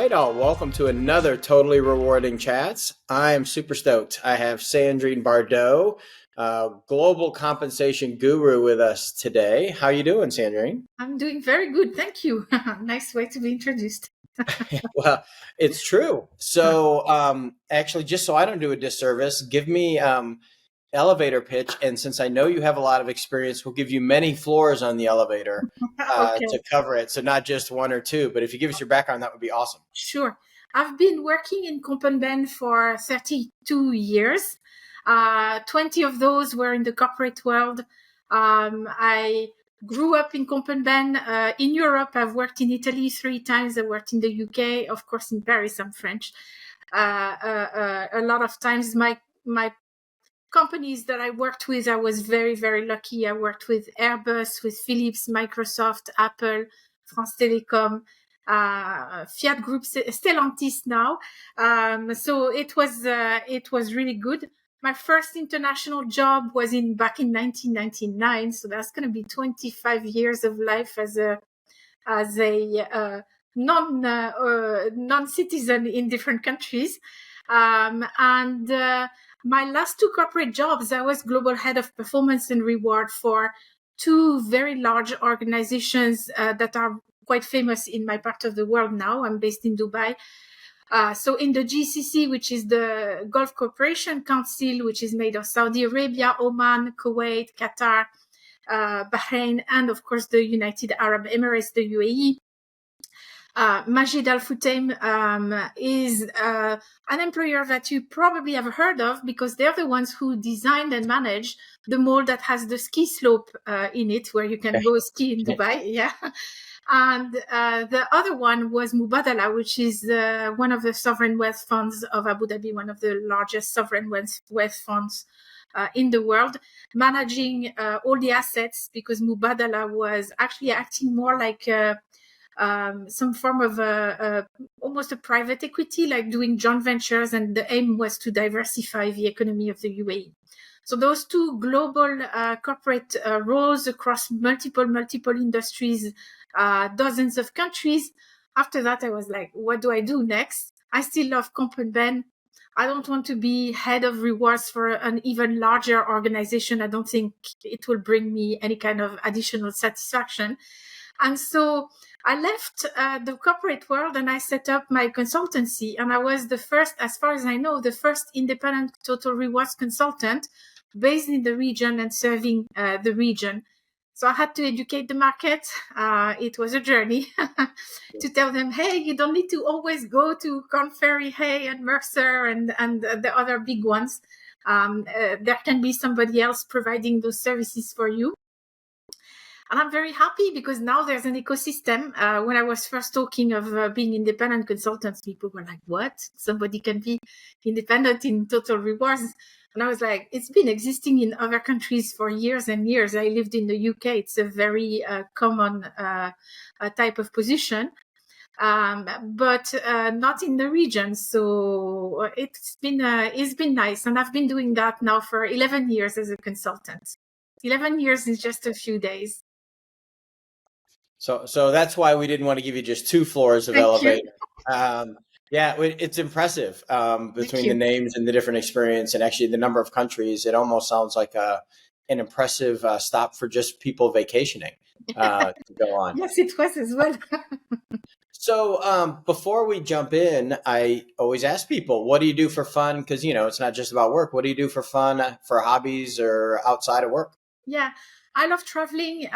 right, all. Welcome to another Totally Rewarding Chats. I am super stoked. I have Sandrine Bardot, global compensation guru, with us today. How you doing, Sandrine? I'm doing very good. Thank you. Nice way to be introduced. Well, it's true. So, actually, just so I don't do a disservice, give me elevator pitch. And since I know you have a lot of experience, we'll give you many floors on the elevator Okay, to cover it. So not just one or two, but if you give us your background, that would be awesome. sure. I've been working in Compenben for 32 years. 20 of those were in the corporate world. I grew up in Compenben. In Europe, I've worked in Italy 3 times. I worked in the UK, of course, in Paris. I'm French. A lot of times, my companies that I worked with, I was very, very lucky. I worked with Airbus, with Philips, Microsoft, Apple, France Telecom, Fiat Group, Stellantis now. So it was really good. My first international job was back in 1999. So that's going to be 25 years of life as a non-citizen in different countries. My last 2 corporate jobs, I was global head of performance and reward for 2 very large organizations that are quite famous in my part of the world now. I'm based in Dubai. So in the GCC, which is the Gulf Cooperation Council, which is made of Saudi Arabia, Oman, Kuwait, Qatar, Bahrain, and of course the United Arab Emirates, the UAE. Majid Al Futtaim is an employer that you probably have heard of because they're the ones who designed and managed the mall that has the ski slope in it, where you can go ski in Dubai. Yeah. And the other one was Mubadala, which is one of the sovereign wealth funds of Abu Dhabi, one of the largest sovereign wealth funds in the world, managing all the assets, because Mubadala was actually acting more like some form of almost a private equity, like doing joint ventures, and the aim was to diversify the economy of the UAE. So those 2 global corporate roles across multiple industries, dozens of countries. After that, I was like, what do I do next? I still love Compenben. I don't want to be head of rewards for an even larger organization. I don't think it will bring me any kind of additional satisfaction. And so I left the corporate world and I set up my consultancy. And I was the first, as far as I know, the first independent total rewards consultant based in the region and serving the region. So I had to educate the market. It was a journey to tell them, hey, you don't need to always go to Korn Ferry, Hay and Mercer and the other big ones. There can be somebody else providing those services for you. And I'm very happy because now there's an ecosystem. When I was first talking of being independent consultants, people were like, what? Somebody can be independent in total rewards? And I was like, it's been existing in other countries for years and years. I lived in the UK. It's a very common type of position, but not in the region. So it's been nice. And I've been doing that now for 11 years as a consultant. 11 years is just a few days. So that's why we didn't want to give you just 2 floors of elevator. Yeah, it's impressive between the names and the different experience and actually the number of countries. It almost sounds like an impressive stop for just people vacationing to go on. Yes, it was as well. So before we jump in, I always ask people, what do you do for fun? Because, it's not just about work. What do you do for fun, for hobbies or outside of work? Yeah, I love traveling.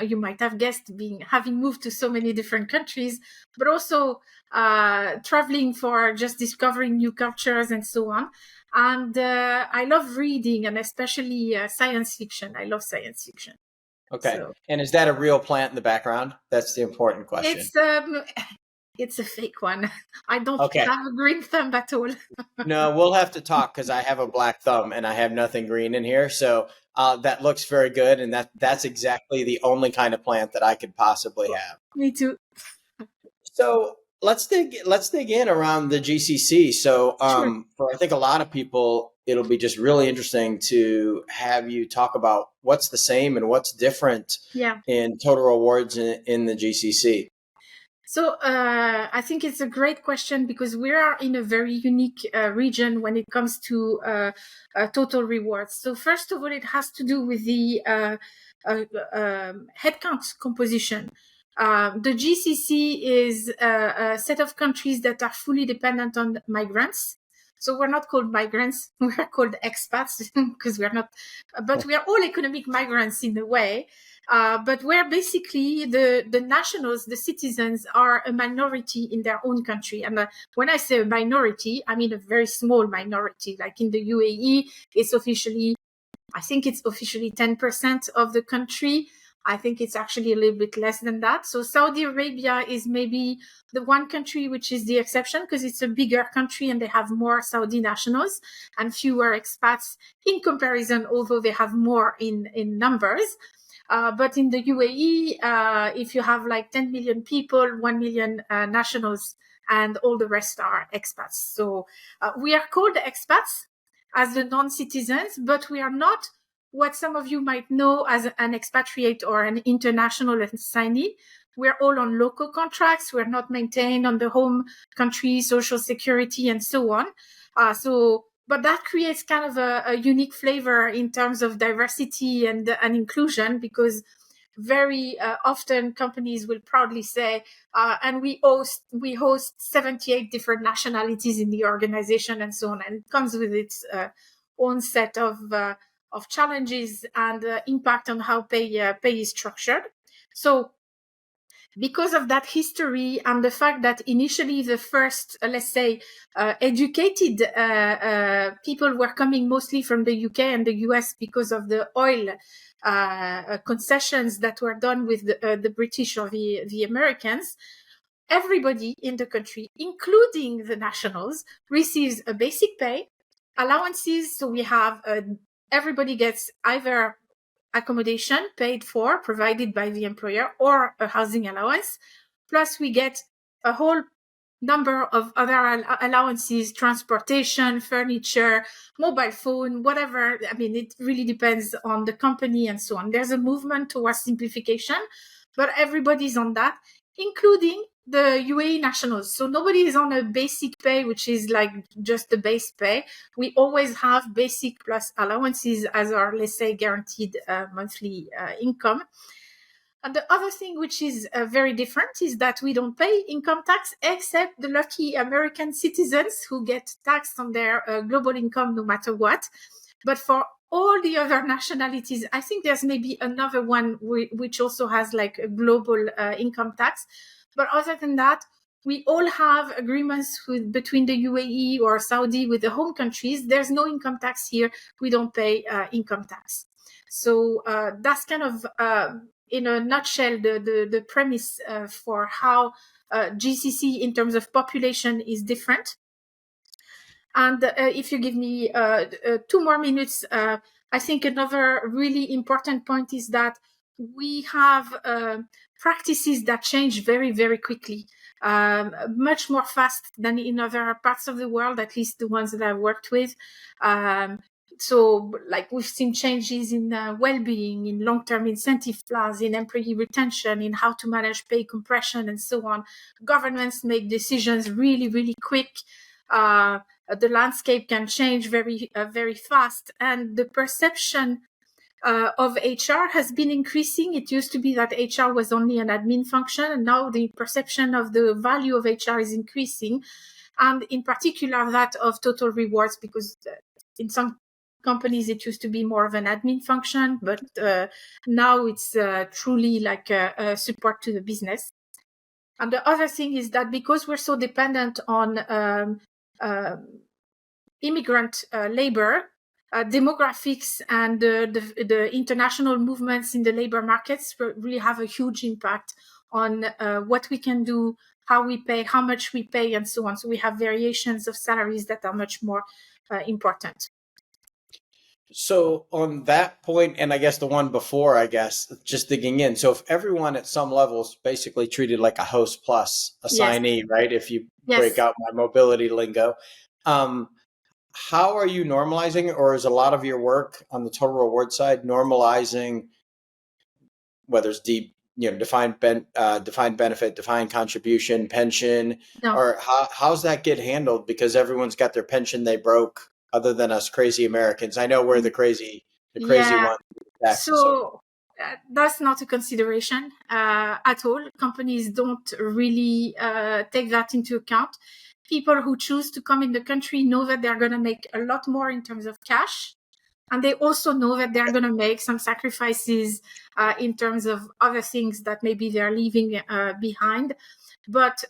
You might have guessed, having moved to so many different countries, but also traveling for just discovering new cultures and so on. And I love reading, and especially science fiction. I love science fiction. Okay. So, and is that a real plant in the background? That's the important question. It's a fake one. I don't have a green thumb at all. No, we'll have to talk because I have a black thumb and I have nothing green in here. So that looks very good. And that's exactly the only kind of plant that I could possibly have. Me too. So let's dig in around the GCC. So Sure. For I think a lot of people, it'll be just really interesting to have you talk about what's the same and what's different in total rewards in the GCC. So I think it's a great question because we are in a very unique region when it comes to total rewards. So first of all, it has to do with the headcount composition. The GCC is a set of countries that are fully dependent on migrants. So we're not called migrants, we're called expats because we're not, but we are all economic migrants in a way. But where basically the nationals, the citizens, are a minority in their own country. And when I say a minority, I mean a very small minority. Like in the UAE, I think it's officially 10% of the country. I think it's actually a little bit less than that. So Saudi Arabia is maybe the one country which is the exception because it's a bigger country and they have more Saudi nationals and fewer expats in comparison, although they have more in numbers. But in the UAE, if you have like 10 million people, 1 million nationals, and all the rest are expats. So we are called expats as the non-citizens, but we are not what some of you might know as an expatriate or an international assignee. We're all on local contracts. We're not maintained on the home country, social security, and so on. But that creates kind of a unique flavor in terms of diversity and inclusion, because very often companies will proudly say, and we host 78 different nationalities in the organization and so on. And it comes with its own set of challenges and impact on how pay is structured. So because of that history and the fact that initially the first, let's say, educated people were coming mostly from the UK and the US because of the oil concessions that were done with the British or the Americans, everybody in the country, including the nationals, receives a basic pay, allowances. So we have everybody gets either accommodation paid for, provided by the employer, or a housing allowance. Plus we get a whole number of other allowances, transportation, furniture, mobile phone, whatever. I mean, it really depends on the company and so on. There's a movement towards simplification, but everybody's on that, including the UAE nationals. So nobody is on a basic pay, which is like just the base pay. We always have basic plus allowances as our, let's say, guaranteed monthly income. And the other thing which is very different is that we don't pay income tax, except the lucky American citizens who get taxed on their global income no matter what. But for all the other nationalities, I think there's maybe another one which also has like a global income tax. But other than that, we all have agreements between the UAE or Saudi with the home countries. There's no income tax here. We don't pay income tax. So that's kind of, in a nutshell, the premise for how GCC in terms of population is different. And if you give me 2 more minutes, I think another really important point is that we have practices that change very, very quickly, much more fast than in other parts of the world, at least the ones that I've worked with. So like we've seen changes in well-being, in long-term incentive plans, in employee retention, in how to manage pay compression and so on. Governments make decisions really, really quick. The landscape can change very, very fast. And the perception of HR has been increasing. It used to be that HR was only an admin function, and now the perception of the value of HR is increasing. And in particular, that of total rewards, because in some companies it used to be more of an admin function, but now it's truly like a support to the business. And the other thing is that because we're so dependent on immigrant labor, demographics and the international movements in the labor markets really have a huge impact on what we can do, how we pay, how much we pay, and so on. So we have variations of salaries that are much more important. So on that point, and I guess the one before, I guess, just digging in. So if everyone at some levels basically treated like a host plus assignee, yes, right? If you break out my mobility lingo, how are you normalizing, or is a lot of your work on the total reward side normalizing, whether it's defined benefit, defined contribution, pension, No. or how's that get handled? Because everyone's got their pension they broke, other than us crazy Americans. I know we're the crazy Yeah. ones, tax and so forth. So that's not a consideration at all. Companies don't really take that into account. People who choose to come in the country know that they're going to make a lot more in terms of cash. And they also know that they're going to make some sacrifices in terms of other things that maybe they're leaving behind. But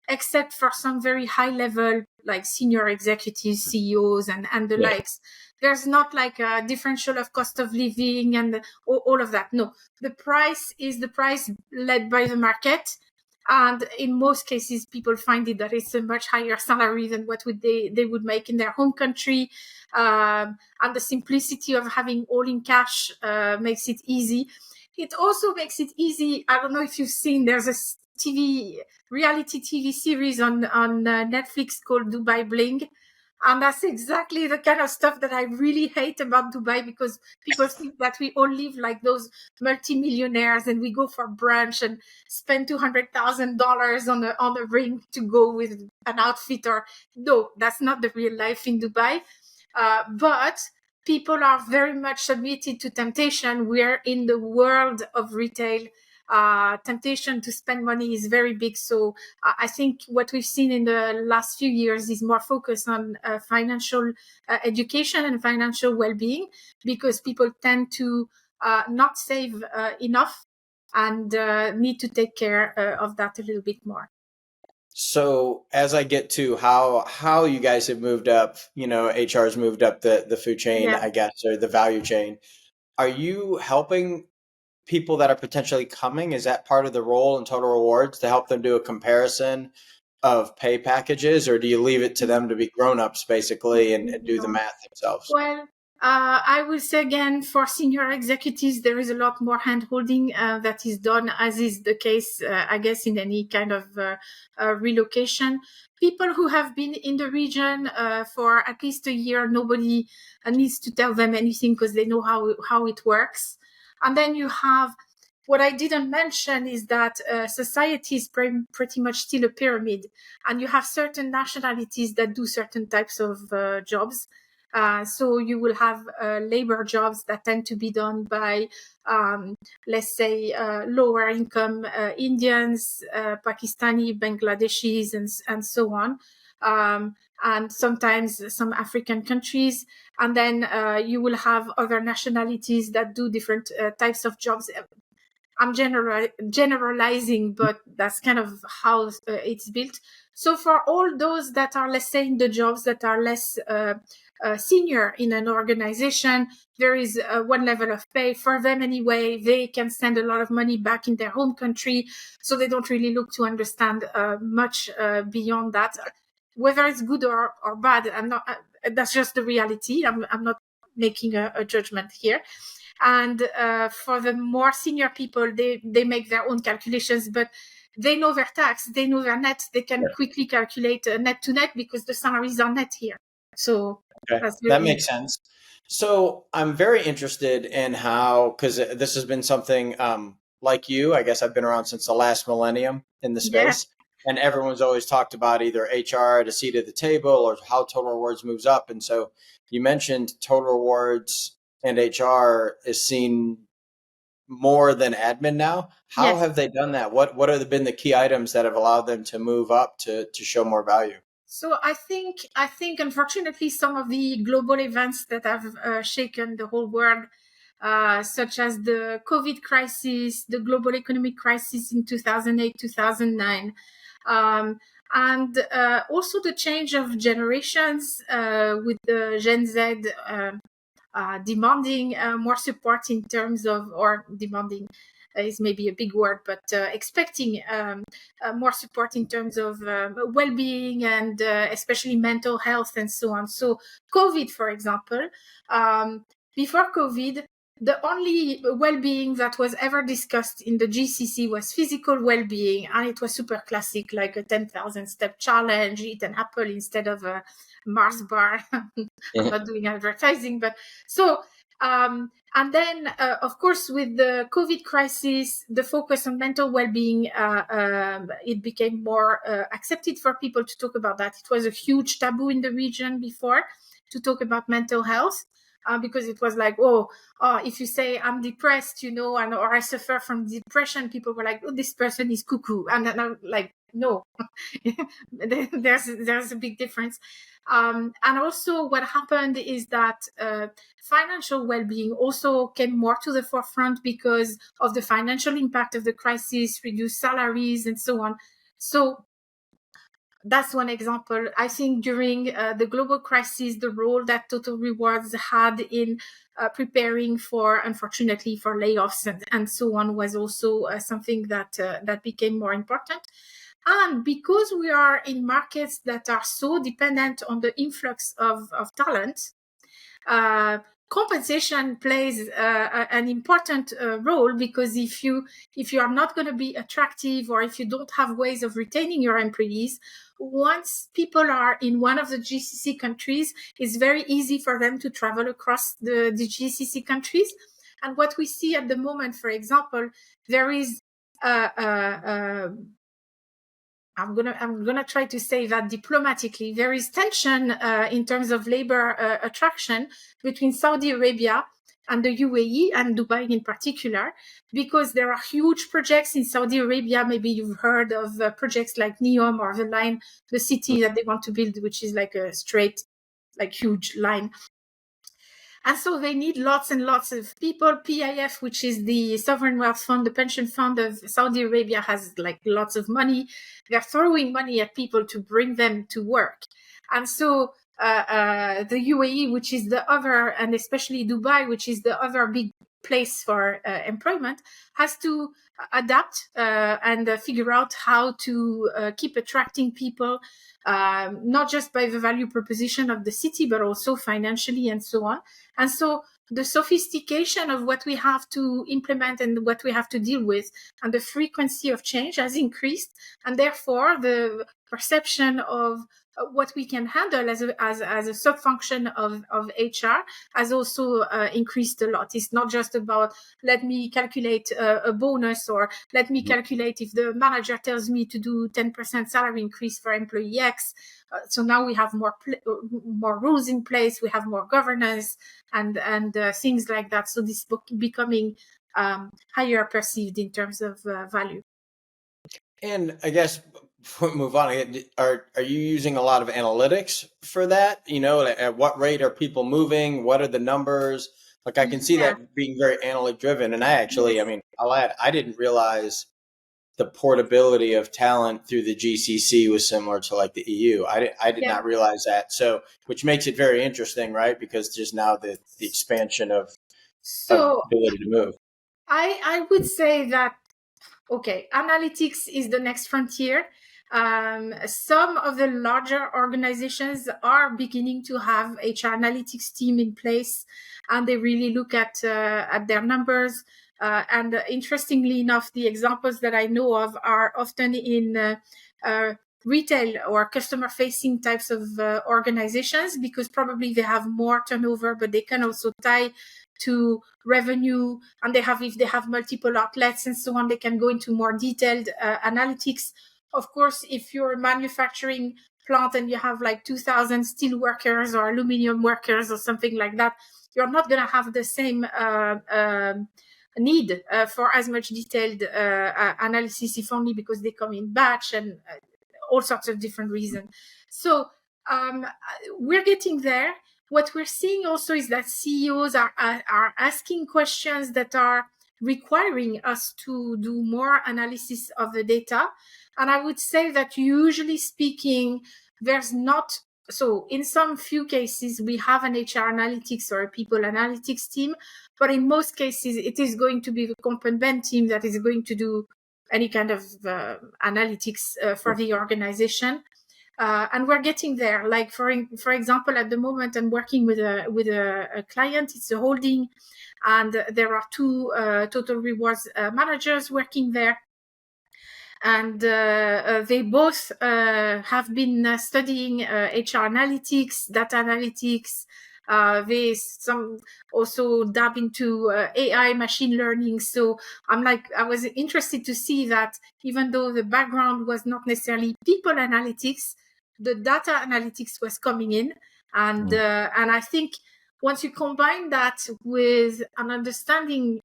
except for some very high level, like senior executives, CEOs, and the likes, there's not like a differential of cost of living and all of that. No, the price is the price led by the market. And in most cases, people find it that it's a much higher salary than what they would make in their home country. And the simplicity of having all in cash makes it easy. It also makes it easy. I don't know if you've seen, there's a reality TV series on Netflix called Dubai Bling. And that's exactly the kind of stuff that I really hate about Dubai, because people think that we all live like those multimillionaires and we go for brunch and spend $200,000 on a ring to go with an outfitter. No, that's not the real life in Dubai. But people are very much submitted to temptation. We're in the world of retail. Temptation to spend money is very big. So I think what we've seen in the last few years is more focus on financial education and financial well-being, because people tend to not save enough and need to take care of that a little bit more. So as I get to how you guys have moved up, HR's moved up the food chain, I guess, or the value chain. Are you helping people that are potentially coming? Is that part of the role in Total Rewards, to help them do a comparison of pay packages, or do you leave it to them to be grown-ups basically and do the math themselves? Well, I will say again, for senior executives, there is a lot more hand-holding that is done, as is the case, I guess, in any kind of relocation. People who have been in the region for at least a year, nobody needs to tell them anything, because they know how it works. And then you have, what I didn't mention is that society is pretty much still a pyramid, and you have certain nationalities that do certain types of jobs. So you will have labor jobs that tend to be done by, let's say, lower income Indians, Pakistani, Bangladeshis, and so on. And sometimes some African countries. And then you will have other nationalities that do different types of jobs. I'm generalizing, but that's kind of how it's built. So for all those that are, let's say, in the jobs that are less senior in an organization, there is one level of pay for them anyway. They can send a lot of money back in their home country, so they don't really look to understand much beyond that. Whether it's good or bad, I'm not. That's just the reality. I'm not making a judgment here. And for the more senior people, they make their own calculations, but they know their tax, they know their net. They can quickly calculate net to net, because the salaries are net here. So that makes sense. So I'm very interested in how, because this has been something like you, I guess I've been around since the last millennium in the space. And everyone's always talked about either HR at a seat at the table, or how Total Rewards moves up. And so you mentioned Total Rewards and HR is seen more than admin now. How have they done that? What have been the key items that have allowed them to move up to show more value? So I think unfortunately some of the global events that have shaken the whole world, such as the COVID crisis, the global economic crisis in 2008, 2009, and also the change of generations with the Gen Z demanding more support in terms of, or demanding is maybe a big word, but expecting more support in terms of well-being and especially mental health and so on. So COVID, for example, before COVID, the only well-being that was ever discussed in the GCC was physical well-being, and it was super classic, like a 10,000 step challenge, eat an apple instead of a Mars bar. I'm not doing advertising, but so And then, of course, with the COVID crisis, the focus on mental well-being, it became more accepted for people to talk about that. It was a huge taboo in the region before to talk about mental health. Because it was like, if you say I'm depressed, or I suffer from depression, people were like, oh, this person is cuckoo. And I'm like, no, there's a big difference. And also what happened is that financial well-being also came more to the forefront because of the financial impact of the crisis, reduced salaries, and so on. So that's one example. I think during the global crisis, the role that Total Rewards had in preparing for, unfortunately, for layoffs and so on was also something that became more important. And because we are in markets that are so dependent on the influx of talent, compensation plays an important role, because if you are not going to be attractive, or if you don't have ways of retaining your employees, once people are in one of the GCC countries, it's very easy for them to travel across the GCC countries. And what we see at the moment, for example, there is I'm gonna try to say that diplomatically. There is tension in terms of labor attraction between Saudi Arabia and the UAE and Dubai in particular, because there are huge projects in Saudi Arabia. Maybe you've heard of projects like NEOM or the line, the city that they want to build, which is like a straight, like huge line. And so they need lots and lots of people. PIF, which is the sovereign wealth fund, the pension fund of Saudi Arabia, has like lots of money. They're throwing money at people to bring them to work. And so the UAE, which is the other, and especially Dubai, which is the other big place for employment, has to adapt and figure out how to keep attracting people, not just by the value proposition of the city, but also financially and so on. And so the sophistication of what we have to implement and what we have to deal with, and the frequency of change has increased, and therefore the perception of what we can handle as a sub-function of HR has also increased a lot. It's not just about, let me calculate a bonus, or let me calculate if the manager tells me to do 10% salary increase for employee X. So now we have more rules in place, we have more governance and things like that. So this book becoming higher perceived in terms of value. And I guess before we move on, are you using a lot of analytics for that? At what rate are people moving? What are the numbers? Like, I can see that being very analytic driven. And I actually, I'll add, I didn't realize the portability of talent through the GCC was similar to like the EU. I did not realize that. So, which makes it very interesting, right? Because just now the expansion of ability to move. I would say that, okay, analytics is the next frontier. Some of the larger organizations are beginning to have HR analytics team in place, and they really look at their numbers. And interestingly enough, the examples that I know of are often in retail or customer-facing types of organizations, because probably they have more turnover, but they can also tie to revenue, and if they have multiple outlets and so on, they can go into more detailed analytics. Of course, if you're a manufacturing plant and you have like 2,000 steel workers or aluminum workers or something like that, you're not going to have the same need for as much detailed analysis, if only because they come in batch and all sorts of different reasons. So we're getting there. What we're seeing also is that CEOs are asking questions that are requiring us to do more analysis of the data. And I would say that usually speaking, there's not, so in some few cases, we have an HR analytics or a people analytics team, but in most cases, it is going to be the comp and ben team that is going to do any kind of analytics for the organization. And we're getting there. Like for example, at the moment, I'm working with a client. It's a holding, and there are two Total Rewards managers working there, and they both have been studying HR analytics, data analytics, They some also dab into AI, machine learning. So I was interested to see that even though the background was not necessarily people analytics, the data analytics was coming in. And I think once you combine that with an understanding,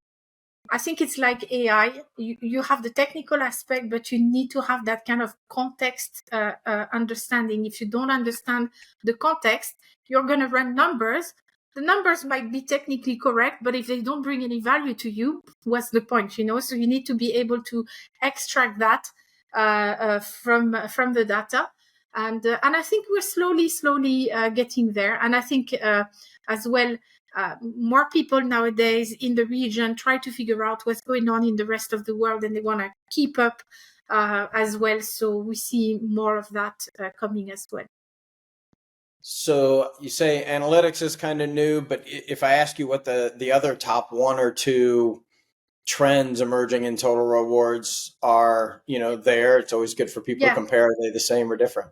I think it's like AI. You have the technical aspect, but you need to have that kind of context understanding. If you don't understand the context, you're going to run numbers. The numbers might be technically correct, but if they don't bring any value to you, what's the point? You know, so you need to be able to extract that from the data. And I think we're slowly getting there. And I think as well, more people nowadays in the region try to figure out what's going on in the rest of the world, and they want to keep up as well. So we see more of that coming as well. So you say analytics is kind of new, but if I ask you what the other top one or two trends emerging in total rewards are, there, it's always good for people to compare. Are they the same or different?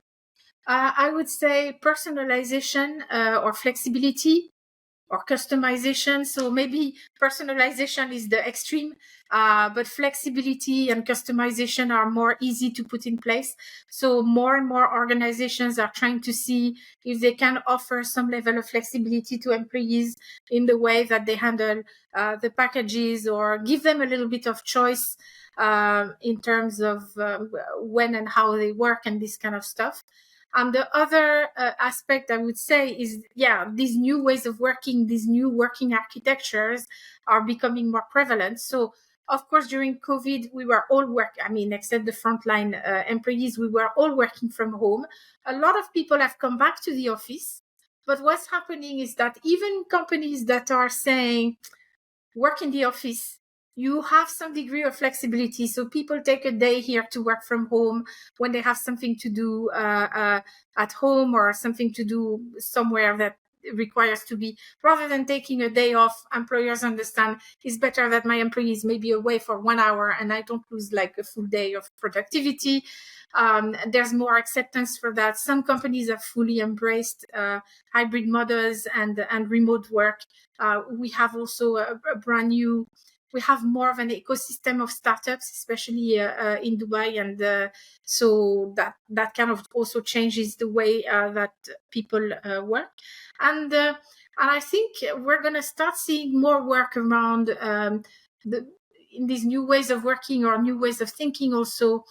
I would say personalization or flexibility or customization. So maybe personalization is the extreme, but flexibility and customization are more easy to put in place. So more and more organizations are trying to see if they can offer some level of flexibility to employees in the way that they handle the packages, or give them a little bit of choice in terms of when and how they work and this kind of stuff. And the other aspect I would say is, these new ways of working, these new working architectures are becoming more prevalent. So, of course, during COVID, we were all except the frontline employees, we were all working from home. A lot of people have come back to the office. But what's happening is that even companies that are saying, work in the office, you have some degree of flexibility. So people take a day here to work from home when they have something to do at home, or something to do somewhere that requires to be, rather than taking a day off. Employers understand it's better that my employees may be away for 1 hour and I don't lose like a full day of productivity. There's more acceptance for that. Some companies have fully embraced hybrid models and remote work. We have also a brand new, we have more of an ecosystem of startups, especially in Dubai. And so that kind of also changes the way that people work. And I think we're going to start seeing more work around in these new ways of working or new ways of thinking also.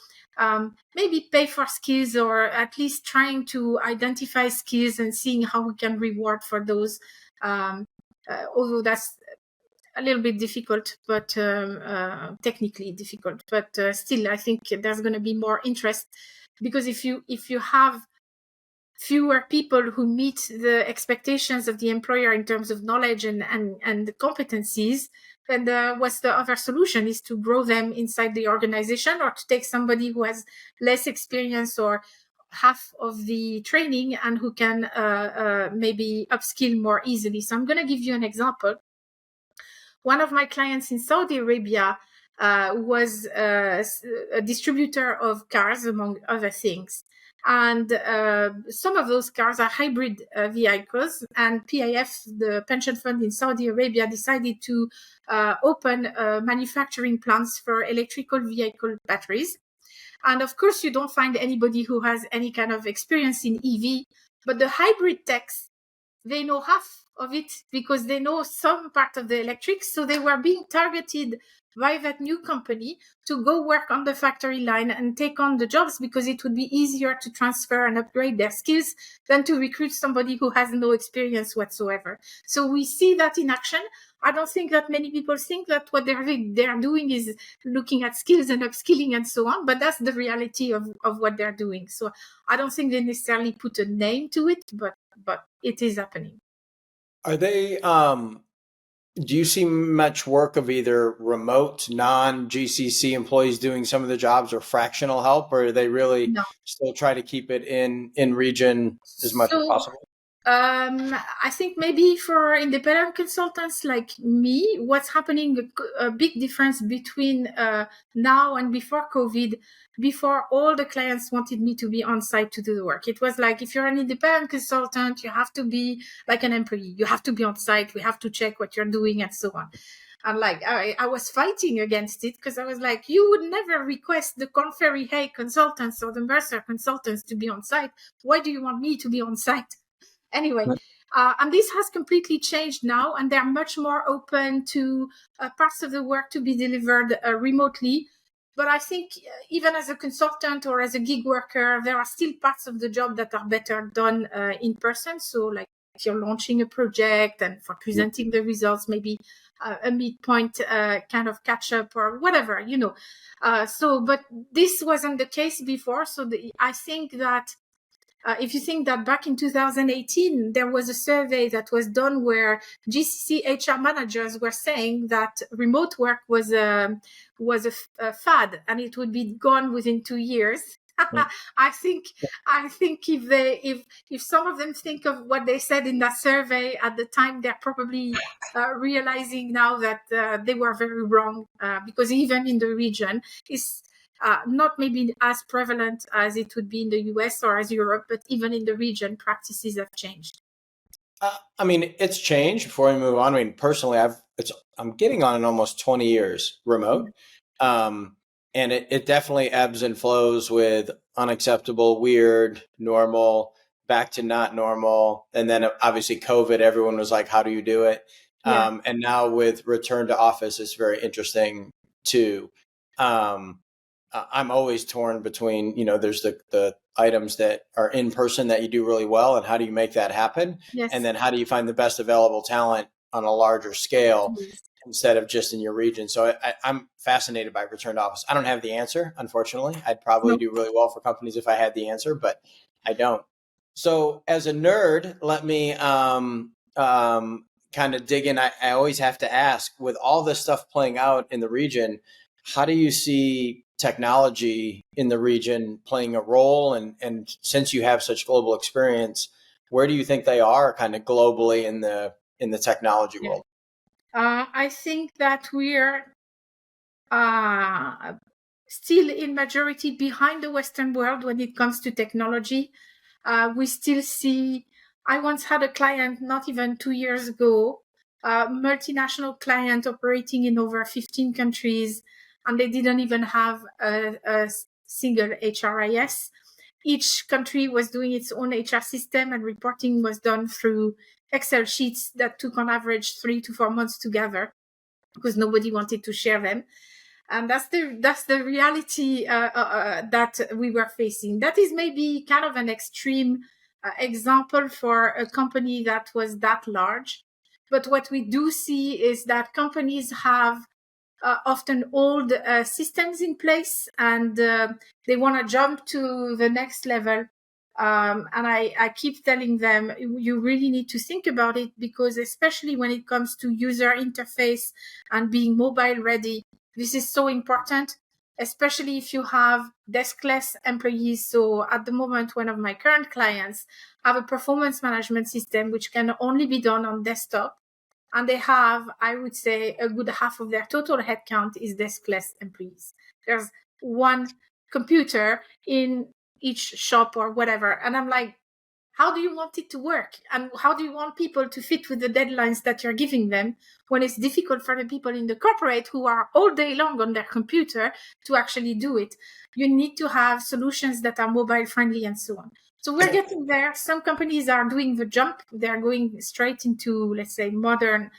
Maybe pay for skills, or at least trying to identify skills and seeing how we can reward for those. Although that's a little bit difficult, but technically difficult. But still, I think there's going to be more interest, because if you have fewer people who meet the expectations of the employer in terms of knowledge and the competencies, then what's the other solution? Is to grow them inside the organization, or to take somebody who has less experience or half of the training and who can maybe upskill more easily. So I'm going to give you an example. One of my clients in Saudi Arabia was a distributor of cars, among other things. And some of those cars are hybrid vehicles. And PIF, the pension fund in Saudi Arabia, decided to open manufacturing plants for electrical vehicle batteries. And of course, you don't find anybody who has any kind of experience in EV, but the hybrid techs, they know half of it because they know some part of the electrics. So they were being targeted by that new company to go work on the factory line and take on the jobs, because it would be easier to transfer and upgrade their skills than to recruit somebody who has no experience whatsoever. So we see that in action. I don't think that many people think that what they're doing is looking at skills and upskilling and so on, but that's the reality of what they're doing. So I don't think they necessarily put a name to it, but it is happening. Are they, do you see much work of either remote, non-GCC employees doing some of the jobs, or fractional help, or are they really still try to keep it in region as much as possible? I think maybe for independent consultants like me, what's happening, a big difference between now and before COVID. Before, all the clients wanted me to be on site to do the work. It was like, if you're an independent consultant, you have to be like an employee. You have to be on site. We have to check what you're doing and so on. And like, I was fighting against it because I was like, you would never request the Korn Ferry Hay consultants or the Mercer consultants to be on site. Why do you want me to be on site? Anyway, and this has completely changed now, and they're much more open to parts of the work to be delivered remotely. But I think even as a consultant or as a gig worker, there are still parts of the job that are better done in person. So like if you're launching a project and for presenting the results, maybe a midpoint kind of catch up or whatever, you know. But this wasn't the case before. So I think that if you think that back in 2018, there was a survey that was done where GCC HR managers were saying that remote work was a fad and it would be gone within 2 years. I think if some of them think of what they said in that survey at the time, they're probably realizing now that they were very wrong, because even in the region, it's not maybe as prevalent as it would be in the US or as Europe, but even in the region, practices have changed. I mean, it's changed. Before we move on, I mean, personally, I'm getting on in almost 20 years remote, and it definitely ebbs and flows with unacceptable, weird, normal, back to not normal, and then obviously COVID. Everyone was like, "How do you do it?" Yeah. And now with return to office, it's very interesting too. I'm always torn between, there's the items that are in person that you do really well, and how do you make that happen? Yes. And then how do you find the best available talent on a larger scale instead of just in your region? So I'm fascinated by return to office. I don't have the answer, unfortunately. I'd probably do really well for companies if I had the answer, but I don't. So as a nerd, let me kind of dig in. I always have to ask, with all this stuff playing out in the region, how do you see technology in the region playing a role? And since you have such global experience, where do you think they are kind of globally in the technology world? I think that we're still in majority behind the Western world when it comes to technology. We still see, I once had a client not even 2 years ago, a multinational client operating in over 15 countries, and they didn't even have a single HRIS. Each country was doing its own HR system, and reporting was done through Excel sheets that took on average 3 to 4 months together because nobody wanted to share them. And that's the reality that we were facing. That is maybe kind of an extreme example for a company that was that large. But what we do see is that companies have often old systems in place, and they want to jump to the next level. And I keep telling them, you really need to think about it, because especially when it comes to user interface and being mobile ready, this is so important, especially if you have deskless employees. So at the moment, one of my current clients have a performance management system which can only be done on desktop. And they have, I would say, a good half of their total headcount is deskless employees. There's one computer in each shop or whatever. And I'm like, how do you want it to work? And how do you want people to fit with the deadlines that you're giving them when it's difficult for the people in the corporate who are all day long on their computer to actually do it? You need to have solutions that are mobile friendly and so on. So we're getting there. Some companies are doing the jump. They're going straight into, let's say, modern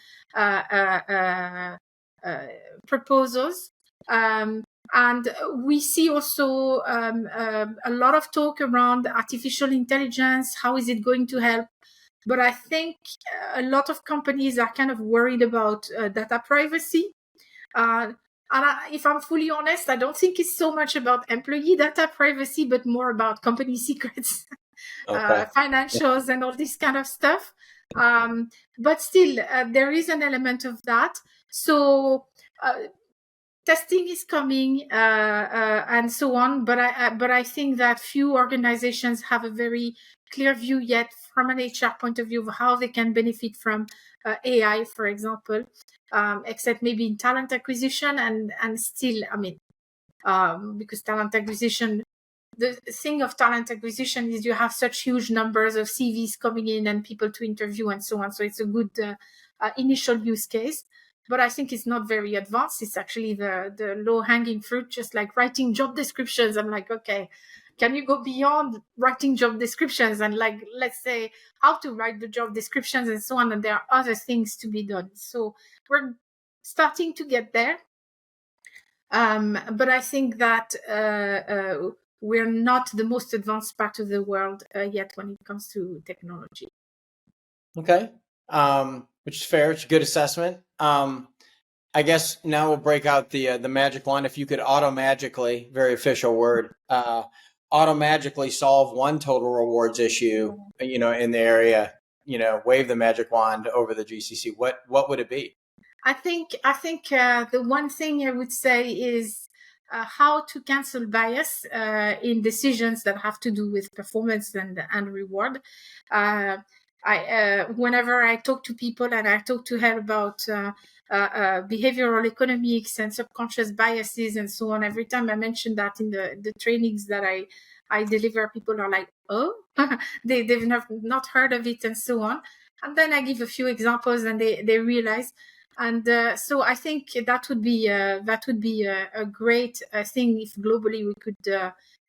proposals. And we see also a lot of talk around artificial intelligence. How is it going to help? But I think a lot of companies are kind of worried about data privacy. And if I'm fully honest, I don't think it's so much about employee data privacy, but more about company secrets, financials, and all this kind of stuff. But still, there is an element of that. So testing is coming and so on. But I think that few organizations have a very clear view yet from an HR point of view of how they can benefit from AI, for example, except maybe in talent acquisition and still, I mean, because talent acquisition, the thing of talent acquisition is you have such huge numbers of CVs coming in and people to interview and so on. So it's a good initial use case. But I think it's not very advanced. It's actually the low-hanging fruit, just like writing job descriptions. I'm like, okay, can you go beyond writing job descriptions and like, let's say, how to write the job descriptions and so on? And there are other things to be done. So we're starting to get there. But I think that we're not the most advanced part of the world yet when it comes to technology. Okay. Which is fair. It's a good assessment. I guess now we'll break out the magic wand. If you could auto-magically, very official word, auto-magically solve one total rewards issue, in the area, wave the magic wand over the GCC, what would it be? I think the one thing I would say is how to cancel bias in decisions that have to do with performance and reward. Whenever I talk to people and I talk to her about behavioral economics and subconscious biases and so on, every time I mention that in the trainings that I deliver, people are like, oh, they've not heard of it and so on. And then I give a few examples and they realize. And so I think that would be a great thing if globally we could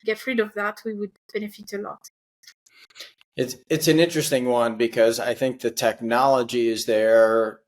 get rid of that. We would benefit a lot. It's an interesting one because I think the technology is there,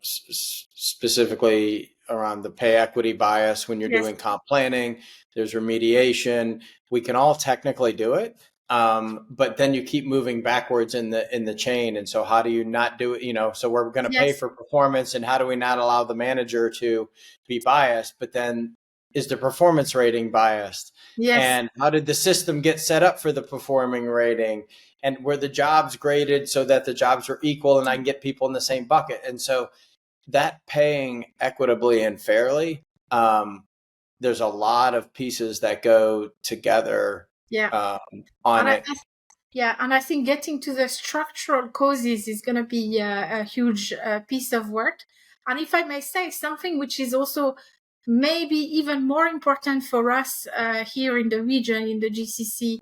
specifically around the pay equity bias when you're doing comp planning. There's remediation. We can all technically do it. But then you keep moving backwards in the chain. And so how do you not do it? So we're going to pay for performance, and how do we not allow the manager to be biased? But then is the performance rating biased? Yes. And how did the system get set up for the performing rating? And were the jobs graded so that the jobs were equal and I can get people in the same bucket? And so that paying equitably and fairly, there's a lot of pieces that go together. On it. And I think getting to the structural causes is going to be a huge piece of work. And if I may say, something which is also maybe even more important for us here in the region, in the GCC,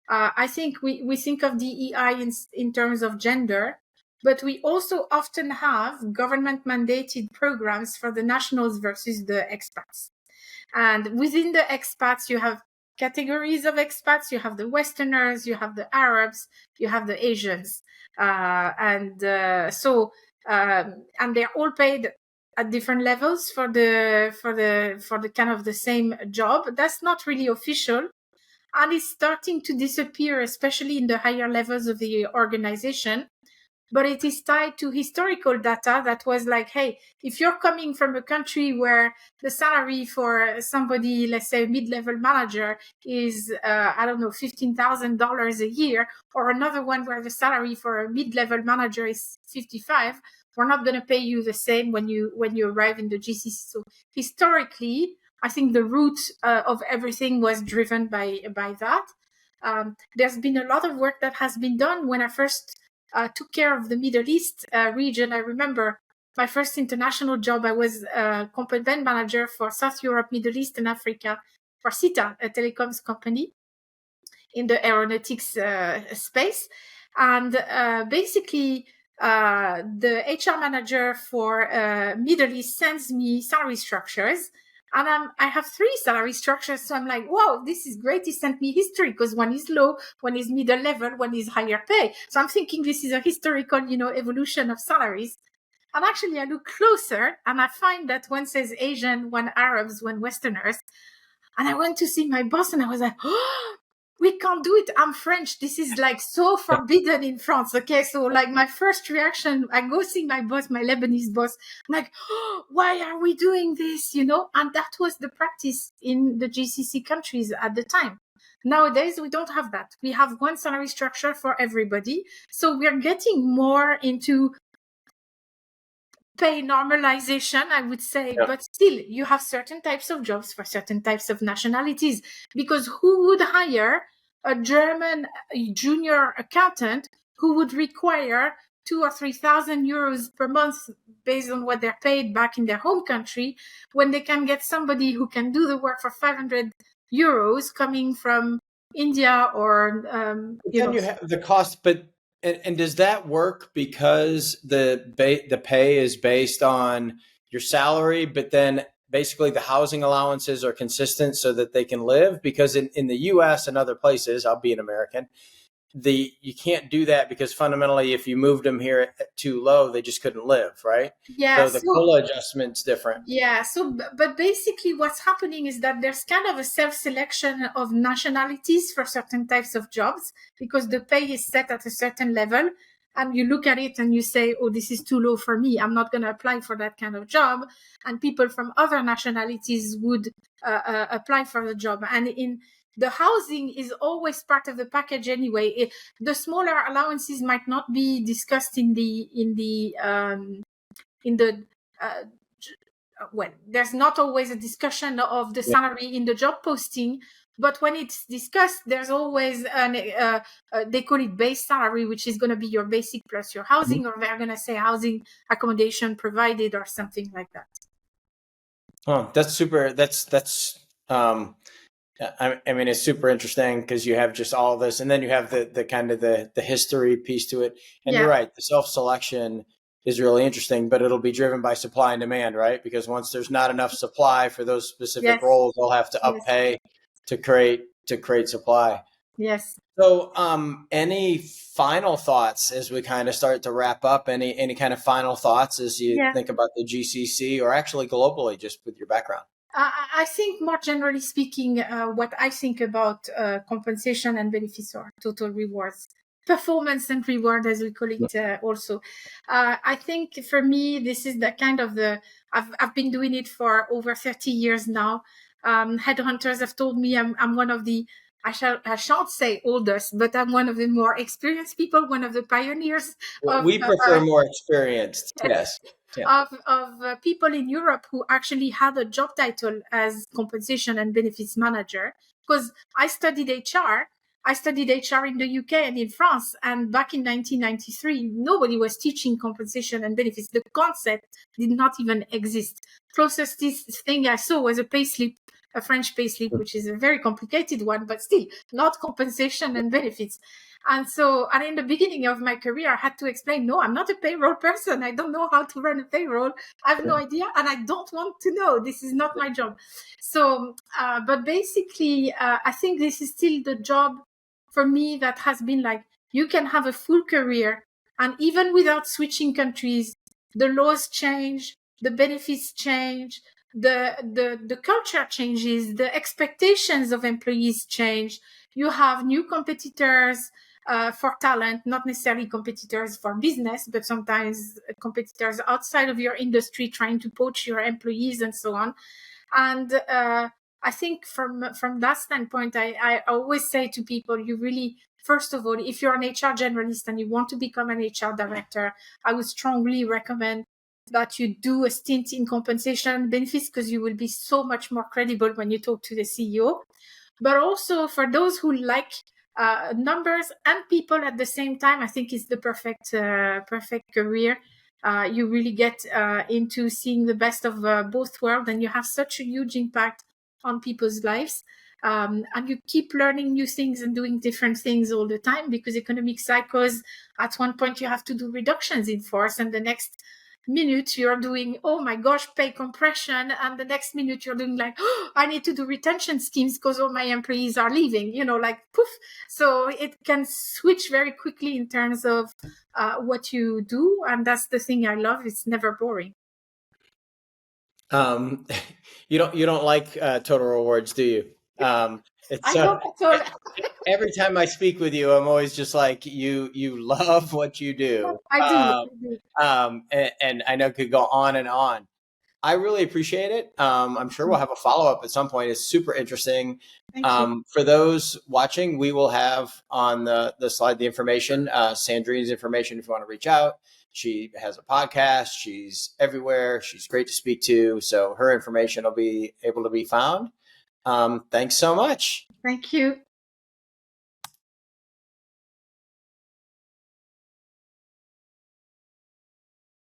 I think we think of DEI in terms of gender, but we also often have government mandated programs for the nationals versus the expats. And within the expats, you have categories of expats. You have the Westerners, you have the Arabs, you have the Asians, and they're all paid at different levels for the kind of the same job. That's not really official, and it's starting to disappear, especially in the higher levels of the organization. But it is tied to historical data that was like, hey, if you're coming from a country where the salary for somebody, let's say a mid-level manager is, $15,000 a year, or another one where the salary for a mid-level manager is 55, we're not going to pay you the same when you arrive in the GCC. So historically, I think the root of everything was driven by that. There's been a lot of work that has been done. When I first took care of the Middle East region, I remember my first international job, I was comp event manager for South Europe, Middle East, and Africa for SITA, a telecoms company in the aeronautics space. And basically, the HR manager for Middle East sends me salary structures. And I have 3 salary structures. So I'm like, wow, this is great. He sent me history because one is low, one is middle level, one is higher pay. So I'm thinking this is a historical, evolution of salaries. And actually I look closer and I find that one says Asian, one Arabs, one Westerners. And I went to see my boss and I was like, oh, we can't do it. I'm French. This is like so forbidden in France. Okay. So like my first reaction, I go see my boss, my Lebanese boss. I'm like, oh, why are we doing this? And that was the practice in the GCC countries at the time. Nowadays, we don't have that. We have one salary structure for everybody. So we're getting more into pay normalization, I would say, but still you have certain types of jobs for certain types of nationalities, because who would hire a German junior accountant who would require 2,000 or 3,000 euros per month based on what they're paid back in their home country, when they can get somebody who can do the work for 500 euros coming from India or Then you have the cost, but and does that work because the pay is based on your salary, but then basically the housing allowances are consistent so that they can live? Because in the U.S. and other places, I'll be an American, you can't do that because fundamentally, if you moved them here too low, they just couldn't live, right? Yeah, so the COLA adjustment's different. Yeah, so but basically what's happening is that there's kind of a self-selection of nationalities for certain types of jobs because the pay is set at a certain level, and you look at it and you say, oh, this is too low for me, I'm not going to apply for that kind of job. And people from other nationalities would apply for the job. And in the housing is always part of the package anyway. The smaller allowances might not be discussed in the well, there's not always a discussion of the salary in the job posting, but when it's discussed, there's always they call it base salary, which is going to be your basic plus your housing, or they're going to say housing accommodation provided or something like that. Oh, that's super. I mean, it's super interesting because you have just all this, and then you have the kind of the history piece to it. And you're right, the self-selection is really interesting, but it'll be driven by supply and demand, right? Because once there's not enough supply for those specific roles, they'll have to up pay to create supply. Yes. So, any final thoughts as we kind of start to wrap up? Any kind of final thoughts as you think about the GCC, or actually globally, just with your background? I think more generally speaking, what I think about compensation and benefits or total rewards, performance and reward, as we call it also. I think for me, this is the kind of I've been doing it for over 30 years now. Headhunters have told me I'm one of the, I shan't say oldest, but I'm one of the more experienced people, one of the pioneers. We prefer more experienced, yes. Of people in Europe who actually had a job title as compensation and benefits manager, because I studied HR. I studied HR in the UK and in France, and back in 1993, nobody was teaching compensation and benefits. The concept did not even exist. Closest thing I saw was a payslip, a French payslip, which is a very complicated one, but still not compensation and benefits. And in the beginning of my career, I had to explain, no, I'm not a payroll person. I don't know how to run a payroll. I have no idea. And I don't want to know. This is not my job. So, but basically, I think this is still the job for me that has been like, you can have a full career. And even without switching countries, the laws change, the benefits change, the culture changes, the expectations of employees change. You have new competitors for talent, not necessarily competitors for business, but sometimes competitors outside of your industry trying to poach your employees and so on. And I think from that standpoint, I always say to people, you really, first of all, if you're an HR generalist and you want to become an HR director, I would strongly recommend that you do a stint in compensation and benefits, because you will be so much more credible when you talk to the CEO. But also for those who like numbers and people at the same time, I think it's the perfect career. You really get into seeing the best of both worlds, and you have such a huge impact on people's lives. And you keep learning new things and doing different things all the time, because economic cycles, at one point you have to do reductions in force, and the next minute you're doing, oh my gosh, pay compression, and the next minute you're doing like, oh, I need to do retention schemes because all my employees are leaving, like poof. So it can switch very quickly in terms of what you do, and that's the thing I love. It's never boring. You don't like total rewards, do you? I don't at all. Every time I speak with you, I'm always just like, you love what you do. I do. And I know it could go on and on. I really appreciate it. I'm sure we'll have a follow-up at some point. It's super interesting. For those watching, we will have on the slide the information, Sandrine's information if you want to reach out. She has a podcast. She's everywhere. She's great to speak to. So her information will be able to be found. Thanks so much. Thank you.